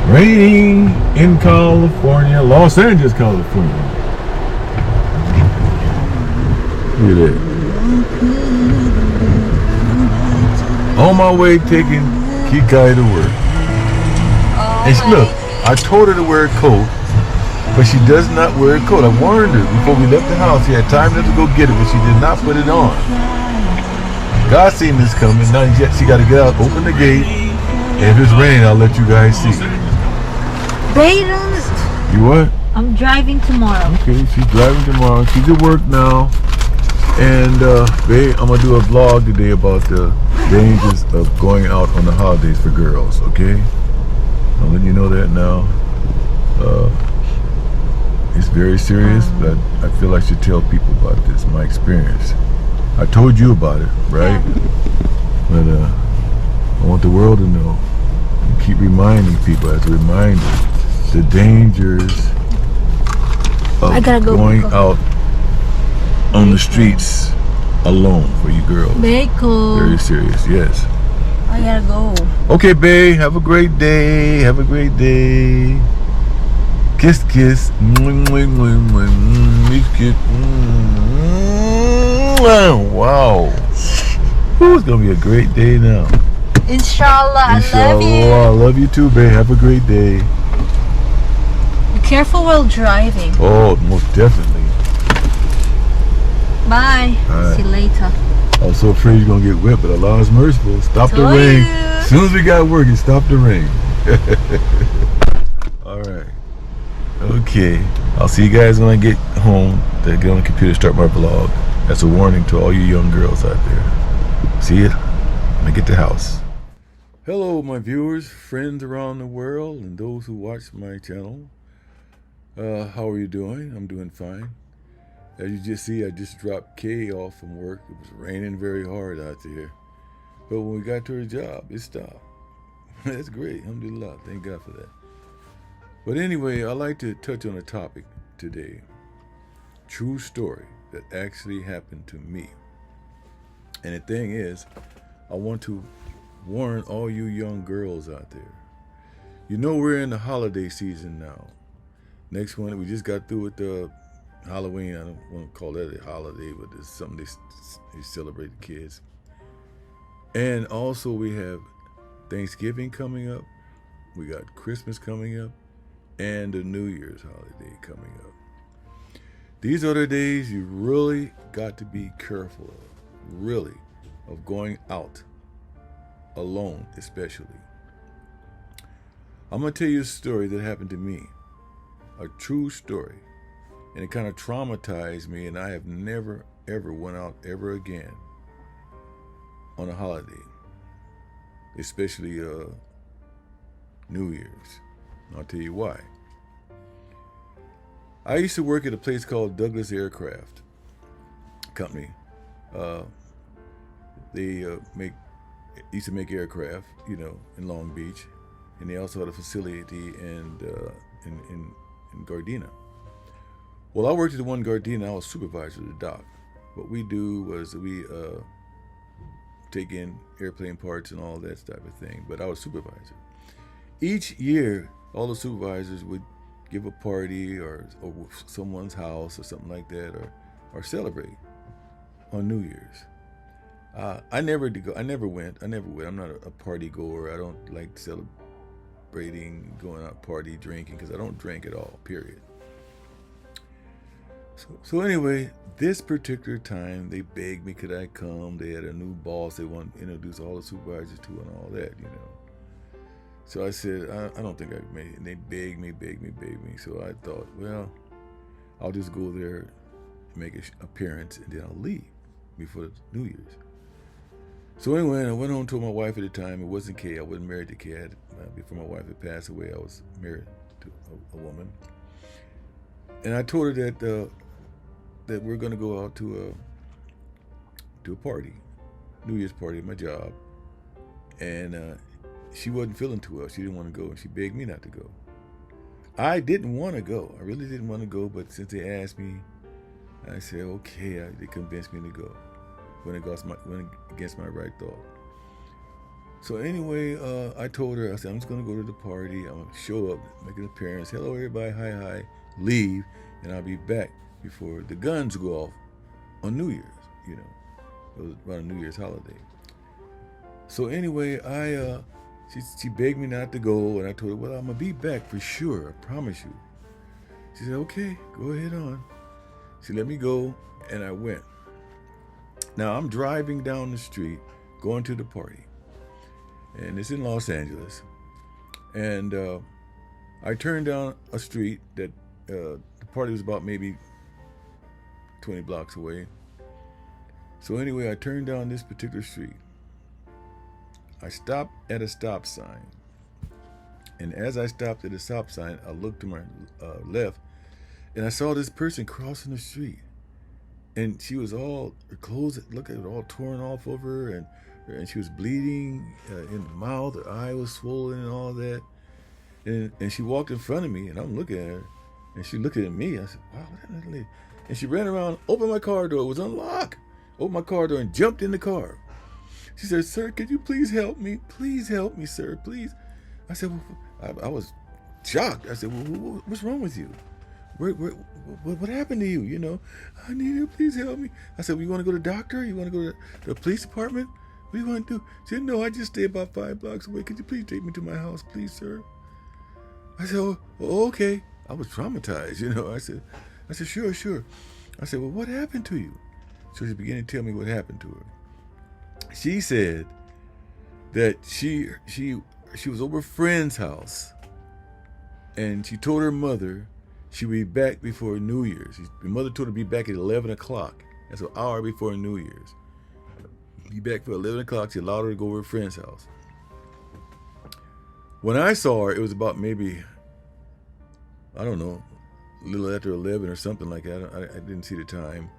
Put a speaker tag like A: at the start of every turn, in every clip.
A: Raining in California, Los Angeles, California. Look at that. On my way taking Kikai to work. And look, I told her to wear a coat, but she does not wear a coat. I warned her before we left the house. She had time enough to go get it, but she did not put it on. God seen this coming. Now she got to get out, open the gate, and if it's raining, I'll let you guys see.
B: Babe,
A: You what?
B: I'm driving tomorrow.
A: Okay, she's driving tomorrow. She's at work now. And, babe, I'm going to do a vlog today about the dangers of going out on the holidays for girls, okay? I'm letting you know that now. It's very serious, but I feel I should tell people about this, my experience. I told you about it, right? But I want the world to know. And keep reminding people as a reminder the dangers of going out on the streets alone for you girls.
B: Beko.
A: Very serious, yes.
B: I gotta go.
A: Okay, babe. Have a great day. Have a great day. Kiss, kiss. Kiss. Wow. Ooh, it's gonna be a great day now.
B: Inshallah.
A: Inshallah.
B: I love you.
A: I love you too, babe. Have a great day.
B: Be careful while driving.
A: Oh, most definitely.
B: Bye.
A: Bye.
B: See you later.
A: I was so afraid you're gonna get wet, but Allah is merciful. Stop the rain. As soon as we got work, it stopped the rain. All right. Okay. I'll see you guys when I get home. To get on the computer, start my vlog. That's a warning to all you young girls out there. See you when I get to the house. Hello, my viewers, friends around the world, and those who watch my channel. How are you doing? I'm doing fine. As you just see, I just dropped Kay off from work. It was raining very hard out there. But when we got to her job, it stopped. That's great. Alhamdulillah. Thank God for that. But anyway, I'd like to touch on a topic today. True story that actually happened to me. And the thing is, I want to warn all you young girls out there. You know we're in the holiday season now. Next one, we just got through with the Halloween. I don't want to call that a holiday, but it's something they celebrate the kids. And also we have Thanksgiving coming up. We got Christmas coming up. And the New Year's holiday coming up. These are the days you really got to be careful of. Really. Of going out. Alone, especially. I'm going to tell you a story that happened to me. A true story. And it kind of traumatized me, and I have never, ever went out ever again on a holiday. Especially New Year's. I'll tell you why. I used to work at a place called Douglas Aircraft Company. They used to make aircraft, in Long Beach, and they also had a facility in Gardena. Well, I worked at the one in Gardena. I was supervisor of the dock. What we do was we take in airplane parts and all that type of thing, but I was supervisor. Each year, all the supervisors would give a party or someone's house or something like that, or celebrate on New Year's. I never went. I'm not a party goer. I don't like celebrating, going out party, drinking, because I don't drink at all, period. So anyway, this particular time, they begged me, could I come? They had a new boss they wanted to introduce all the supervisors to and all that, So I said, I don't think I could make it. And they begged me. So I thought, well, I'll just go there, make an appearance, and then I'll leave before New Year's. So anyway, I went home to my wife at the time. It wasn't Kay. I wasn't married to Kay. Before my wife had passed away, I was married to a woman. And I told her that we're going to go out to a party, New Year's party at my job. And she wasn't feeling too well. She didn't want to go, and she begged me not to go. I didn't want to go. I really didn't want to go, but since they asked me, I said, okay. They convinced me to go. Went against my right thought. So anyway, I told her, I said, I'm just going to go to the party. I'm going to show up, make an appearance. Hello, everybody. Hi. Leave. And I'll be back before the guns go off on New Year's, you know. It was around a New Year's holiday. So anyway, she begged me not to go. And I told her, well, I'm going to be back for sure. I promise you. She said, okay, go ahead on. She let me go, and I went. Now, I'm driving down the street, going to the party. And it's in Los Angeles. And I turned down a street that the party was about maybe 20 blocks away. So anyway, I turned down this particular street. I stopped at a stop sign. And as I stopped at a stop sign, I looked to my left, and I saw this person crossing the street. And she was all, her clothes, look at it, all torn off of her, and she was bleeding in the mouth, her eye was swollen and all that. And she walked in front of me, and I'm looking at her, and she looked at me. I said, wow, what happened to that lady? And she ran around, opened my car door, it was unlocked, opened my car door and jumped in the car. She said, sir, could you please help me? Please help me, sir, please. I said, well, I was shocked. I said, well, what's wrong with you? What happened to you? You know, I need you, please help me. I said, well, you want to go to the doctor? You want to go to the police department? What do you want to do? She said, no, I just stay about 5 blocks away. Could you please take me to my house, please, sir? I said, oh, okay. I was traumatized, you know. I said, sure. I said, well, what happened to you? So she began to tell me what happened to her. She said that she was over a friend's house, and she told her mother she would be back before New Year's. Her mother told her to be back at 11 o'clock. That's an hour before New Year's. Be back for 11 o'clock. She allowed her to go over a friend's house. When I saw her, it was about maybe, I don't know, a little after 11 or something like that. I didn't see the time.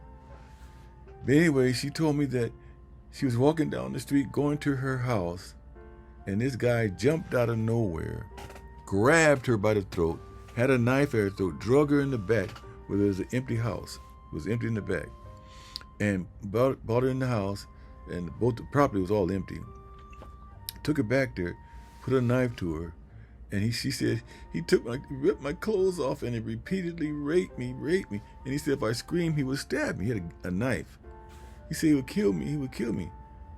A: But anyway, she told me that she was walking down the street going to her house, and this guy jumped out of nowhere, grabbed her by the throat, had a knife at her throat, drug her in the back where there was an empty house. It was empty in the back. And brought her in the house, and both the property was all empty. Took her back there, put a knife to her, and she said he ripped my clothes off, and he repeatedly raped me. And he said if I screamed, he would stab me. He had a knife. He said he would kill me.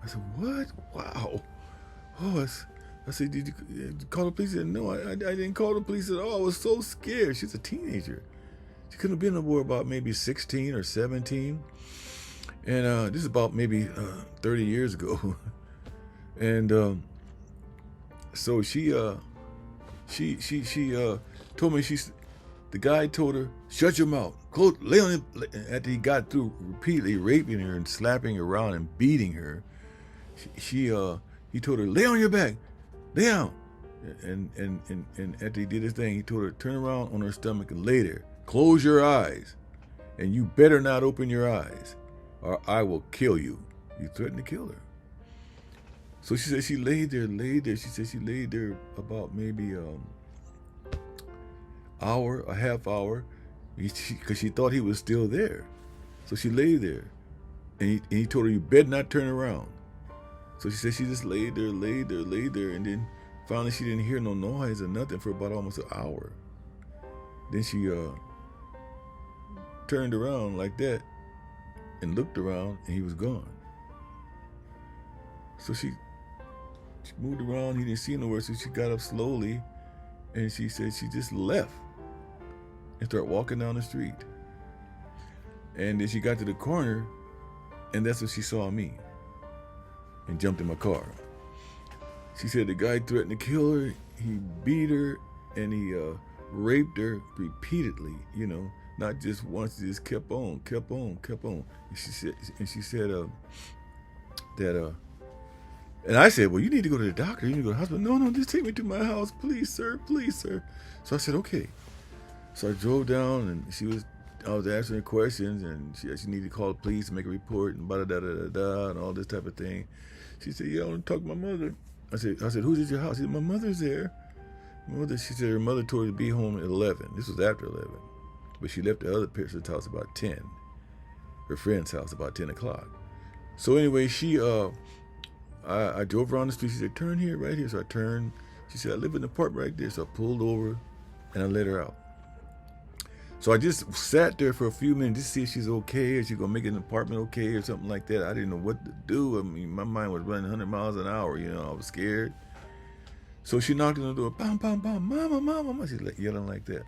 A: I said, what? Wow. Oh, I said, did you call the police? He said, no, I didn't call the police at all. I was so scared. She's a teenager. She couldn't have been no more about maybe 16 or 17. And this is about maybe 30 years ago. And so she told me, the guy told her, shut your mouth. Lay on it. After he got through repeatedly raping her and slapping her around and beating her, he told her, lay on your back. Lay down. And after he did his thing, he told her, turn around on her stomach and lay there. Close your eyes. And you better not open your eyes, or I will kill you. You threatened to kill her. So she said she laid there. She said she laid there about maybe a half hour, because she thought he was still there. So she lay there, and he told her, you better not turn around. So she said she just laid there, and then finally she didn't hear no noise or nothing for about almost an hour. Then she turned around like that and looked around, and he was gone. So she moved around, he didn't see nowhere, so she got up slowly, and she said she just left and started walking down the street. And then she got to the corner, and that's when she saw me and jumped in my car. She said the guy threatened to kill her, he beat her, and he raped her repeatedly, you know, not just once, he just kept on. And she said that and I said, well, you need to go to the doctor, you need to go to the hospital. No, just take me to my house, please, sir. So I said, okay. So I drove down, and I was asking her questions, and she needed to call the police and make a report and and all this type of thing. She said, yeah, I want to talk to my mother. I said, who's at your house? She said, my mother's there. She said her mother told her to be home at 11. This was after 11. But she left the other person's house about 10. Her friend's house about 10 o'clock. So anyway, I drove around the street. She said, turn here, right here. So I turned. She said, I live in the apartment right there. So I pulled over and I let her out. So I just sat there for a few minutes to see if she's okay, or she's going to make an apartment okay or something like that. I didn't know what to do. I mean, my mind was running 100 miles an hour. You know, I was scared. So she knocked on the door. Bam, bam, bam. Mama, mama, mama. She's like yelling like that.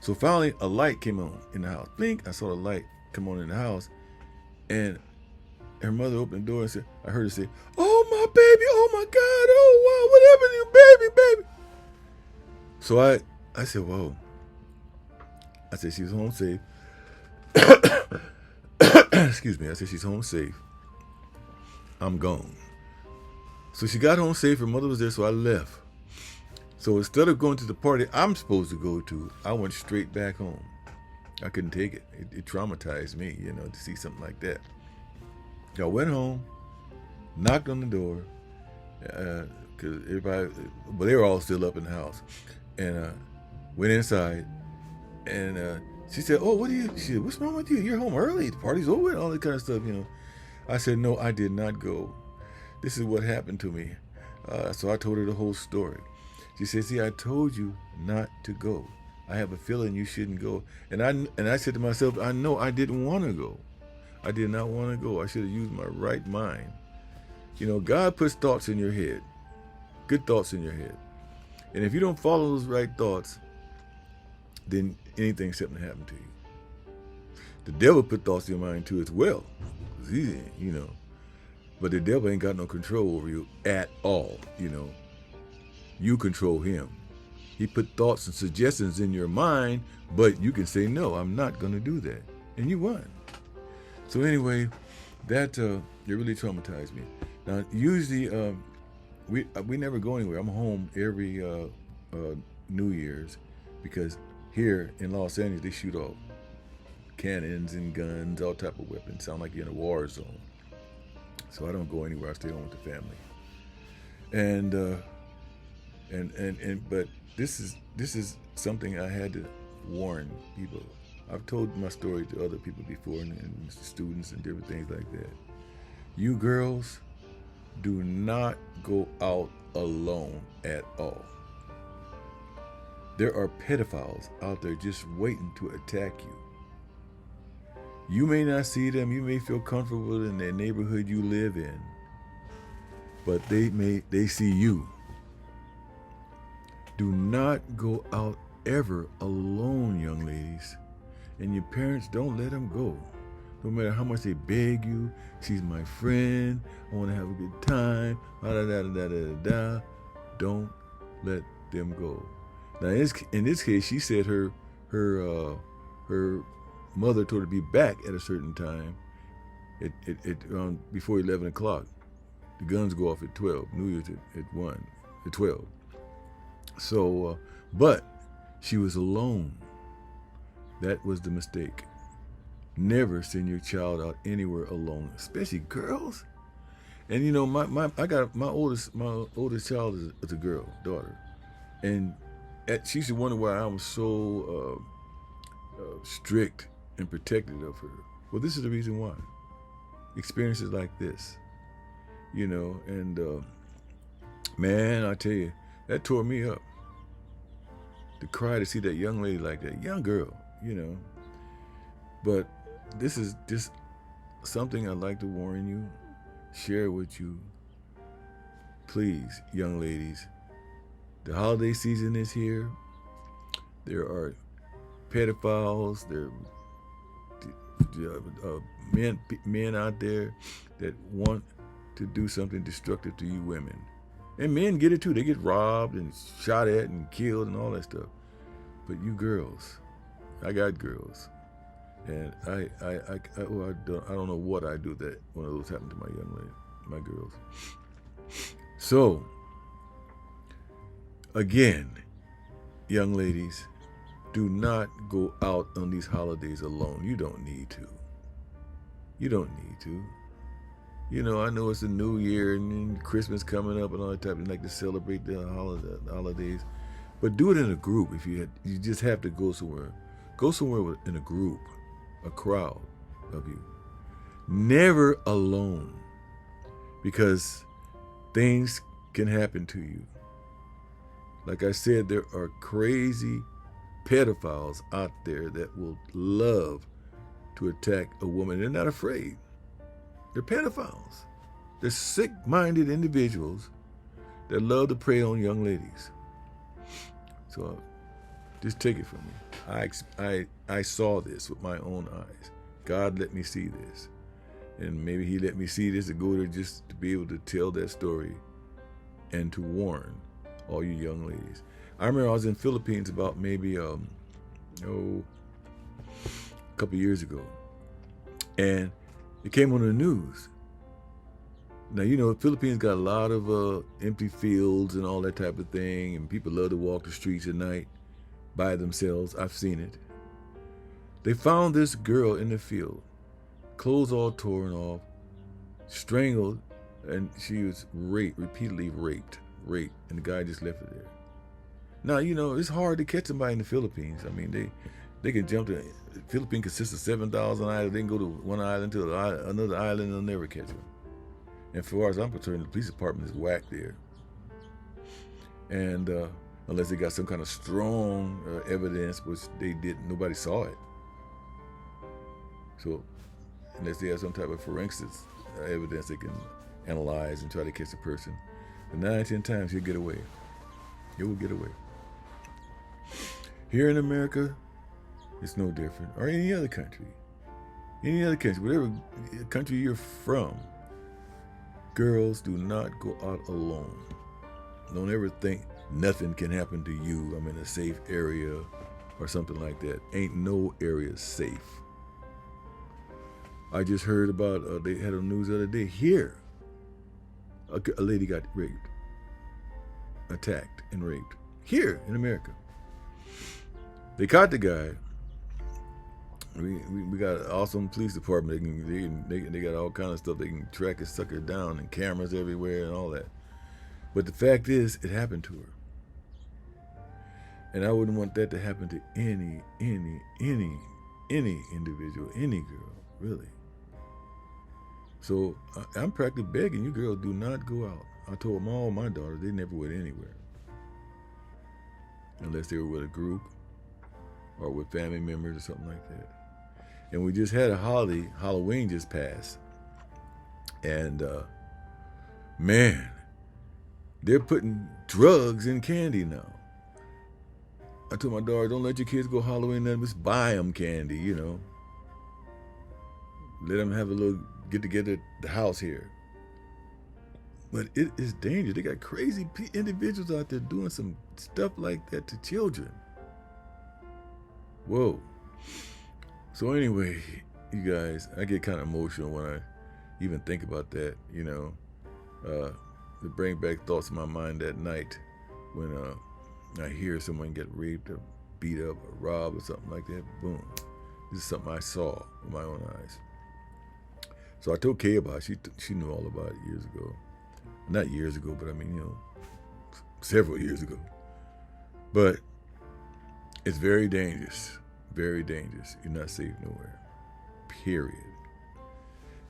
A: So finally, a light came on in the house. Blink. I saw the light come on in the house. And her mother opened the door and said, I heard her say, oh, my baby. Oh, my God. Oh, wow. What happened to you, baby, baby? So I said, whoa. I said, she's home safe. Excuse me. I said, she's home safe. I'm gone. So she got home safe. Her mother was there, so I left. So instead of going to the party I'm supposed to go to, I went straight back home. I couldn't take it. It traumatized me, you know, to see something like that. I went home, knocked on the door, because everybody, but they were all still up in the house, and went inside, and she said, "Oh, what are you?" She said, "What's wrong with you? You're home early. The party's over and all that kind of stuff, you know." I said, "No, I did not go. This is what happened to me." So I told her the whole story. She said, "See, I told you not to go. I have a feeling you shouldn't go." And I said to myself, I know I didn't want to go. I did not want to go. I should have used my right mind. You know, God puts thoughts in your head, good thoughts in your head. And if you don't follow those right thoughts, then anything's something to happen to you. The devil put thoughts in your mind too as well. He, you know, but the devil ain't got no control over you at all, you know. You control him. He put thoughts and suggestions in your mind, but you can say, no, I'm not going to do that. And you won. So anyway, that it really traumatized me. Now, usually we never go anywhere. I'm home every New Year's because here in Los Angeles, they shoot off cannons and guns, all type of weapons. Sound like you're in a war zone. So I don't go anywhere. I stay home with the family. But this is something I had to warn people. I've told my story to other people before, and students and different things like that. You girls, do not go out alone at all. There are pedophiles out there just waiting to attack you. You may not see them, you may feel comfortable in the neighborhood you live in, but they see you. Do not go out ever alone, young ladies. And your parents, don't let them go. No matter how much they beg you, she's my friend, I want to have a good time, don't let them go. Now, in this case, she said her mother told her to be back at a certain time, before 11 o'clock. The guns go off at 12. New Year's at 12. So, but she was alone. That was the mistake. Never send your child out anywhere alone, especially girls. And you know, my oldest child is a girl, daughter, and she used to wonder why I was so strict and protective of her. Well, this is the reason why. Experiences like this, you know, and man, I tell you, that tore me up. To cry to see that young lady like that, young girl, you know. But this is just something I'd like to warn you, share with you. Please, young ladies, the holiday season is here. There are pedophiles, there are men out there that want to do something destructive to you women. And men get it too. They get robbed and shot at and killed and all that stuff. But you girls, I got girls, and I don't know what I do that one of those happened to my young lady, my girls. So, again, young ladies, do not go out on these holidays alone. You don't need to. You don't need to. You know, I know it's a new year and Christmas coming up and all that type of, like to celebrate the holidays, but do it in a group. If you just have to go somewhere in a group, a crowd of you. Never alone. because things can happen to you. Like I said, there are crazy pedophiles out there that will love to attack a woman. They're not afraid. They're pedophiles. They're sick-minded individuals that love to prey on young ladies. So just take it from me. I saw this with my own eyes. God let me see this. And maybe he let me see this to go to just to be able to tell that story and to warn all you young ladies. I remember I was in Philippines about maybe a couple years ago, and it came on the news. Now, you know, the Philippines got a lot of empty fields and all that type of thing, and people love to walk the streets at night by themselves. I've seen it. They found this girl in the field, clothes all torn off, strangled, and she was raped, repeatedly raped, and the guy just left her there. Now, you know, it's hard to catch somebody in the Philippines. I mean, they can jump to, the Philippines consists of 7,000 islands. They can go to one island to another island and they'll never catch them. And for far as I'm concerned, the police department is whack there. And unless they got some kind of strong evidence, which they didn't, nobody saw it. So unless they have some type of forensics evidence they can analyze and try to catch the person, but 9 or 10 times he'll get away. He will get away. Here in America, it's no different, or any other country. Any other country, whatever country you're from, girls do not go out alone. Don't ever think nothing can happen to you. I'm in a safe area or something like that. Ain't no area safe. I just heard about, they had on the news the other day, here, a lady got raped, attacked and raped, here in America. They caught the guy. We got an awesome police department. They got all kinds of stuff. They can track a sucker down and cameras everywhere and all that. But the fact is, it happened to her. And I wouldn't want that to happen to any individual, any girl, really. So I'm practically begging you girls, do not go out. I told all my daughters they never went anywhere. Unless they were with a group or with family members or something like that. And we just had a holiday, Halloween just passed. And man, they're putting drugs in candy now. I told my daughter, don't let your kids go Halloween, just buy them candy, you know. Let them have a little get together at the house here. But it is dangerous. They got crazy individuals out there doing some stuff like that to children. Whoa. So anyway, you guys, I get kind of emotional when I even think about that, you know. To bring back thoughts in my mind that night when I hear someone get raped or beat up or robbed or something like that. Boom. This is something I saw with my own eyes. So I told Kay about it. She knew all about it years ago. Not years ago, but I mean, you know, several years ago. But it's very dangerous. Very dangerous. You're not safe nowhere. Period.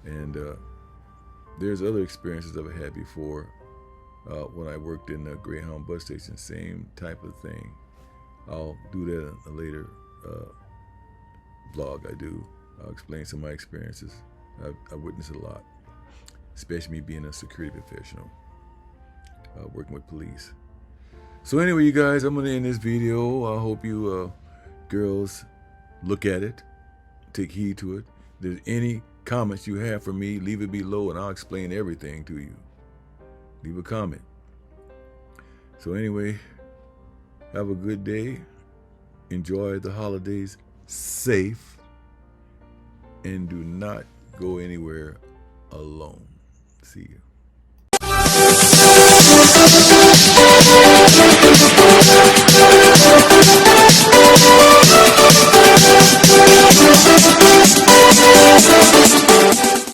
A: And there's other experiences I've had before. When I worked in the Greyhound bus station, same type of thing. I'll do that in a later vlog I do. I'll explain some of my experiences. I witnessed a lot, especially me being a security professional, working with police. So anyway, you guys, I'm going to end this video. I hope you girls look at it, take heed to it. If there's any comments you have for me, leave it below and I'll explain everything to you. Leave a comment. So anyway, have a good day. Enjoy the holidays safe. And do not go anywhere alone. See you.